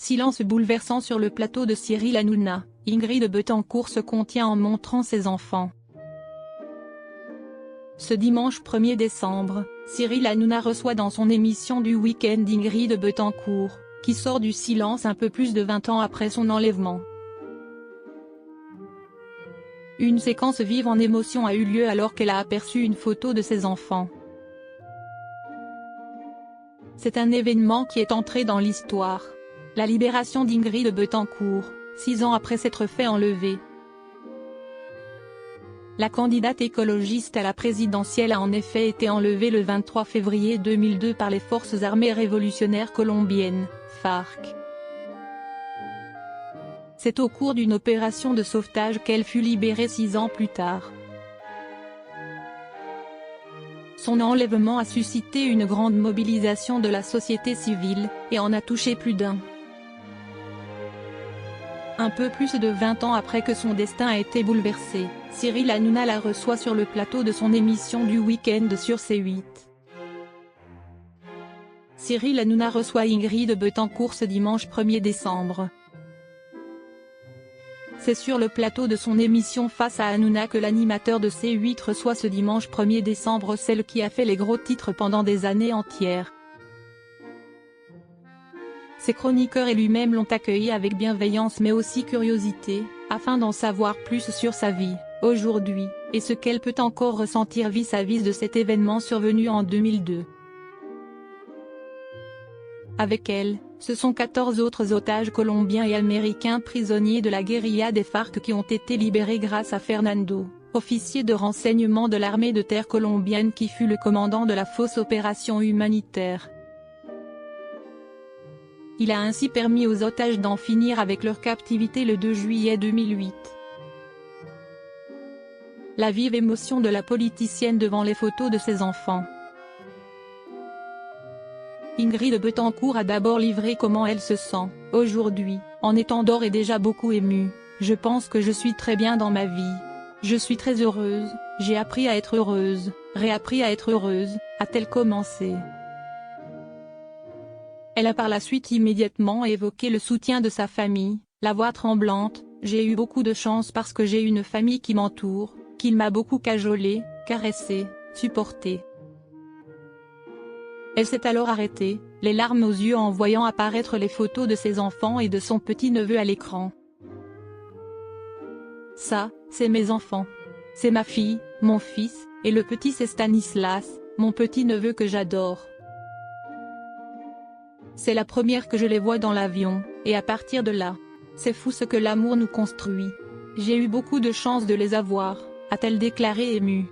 Silence bouleversant sur le plateau de Cyril Hanouna, Ingrid Betancourt se contient en montrant ses enfants. Ce dimanche 1er décembre, Cyril Hanouna reçoit dans son émission du week-end Ingrid Betancourt, qui sort du silence un peu plus de 20 ans après son enlèvement. Une séquence vive en émotion a eu lieu alors qu'elle a aperçu une photo de ses enfants. C'est un événement qui est entré dans l'histoire. La libération d'Ingrid Betancourt, 6 ans après s'être fait enlever. La candidate écologiste à la présidentielle a en effet été enlevée le 23 février 2002 par les Forces armées révolutionnaires colombiennes, FARC. C'est au cours d'une opération de sauvetage qu'elle fut libérée 6 ans plus tard. Son enlèvement a suscité une grande mobilisation de la société civile, et en a touché plus d'un. Un peu plus de 20 ans après que son destin a été bouleversé, Cyril Hanouna la reçoit sur le plateau de son émission du week-end sur C8. Cyril Hanouna reçoit Ingrid Betancourt ce dimanche 1er décembre. C'est sur le plateau de son émission Face à Hanouna que l'animateur de C8 reçoit ce dimanche 1er décembre celle qui a fait les gros titres pendant des années entières. Ses chroniqueurs et lui-même l'ont accueilli avec bienveillance mais aussi curiosité, afin d'en savoir plus sur sa vie, aujourd'hui, et ce qu'elle peut encore ressentir vis-à-vis de cet événement survenu en 2002. Avec elle, ce sont 14 autres otages colombiens et américains prisonniers de la guérilla des FARC qui ont été libérés grâce à Fernando, officier de renseignement de l'armée de terre colombienne qui fut le commandant de la fausse opération humanitaire. Il a ainsi permis aux otages d'en finir avec leur captivité le 2 juillet 2008. La vive émotion de la politicienne devant les photos de ses enfants. Ingrid Betancourt a d'abord livré comment elle se sent, aujourd'hui, en étant d'ores et déjà beaucoup émue. Je pense que je suis très bien dans ma vie. Je suis très heureuse, j'ai appris à être heureuse, réappris à être heureuse, a-t-elle commencé. Elle a par la suite immédiatement évoqué le soutien de sa famille, la voix tremblante, j'ai eu beaucoup de chance parce que j'ai une famille qui m'entoure, qui m'a beaucoup cajolée, caressée, supportée. Elle s'est alors arrêtée, les larmes aux yeux en voyant apparaître les photos de ses enfants et de son petit-neveu à l'écran. Ça, c'est mes enfants. C'est ma fille, mon fils, et le petit c'est Stanislas, mon petit-neveu que j'adore. C'est la première que je les vois dans l'avion, et à partir de là, c'est fou ce que l'amour nous construit. J'ai eu beaucoup de chance de les avoir, a-t-elle déclaré émue.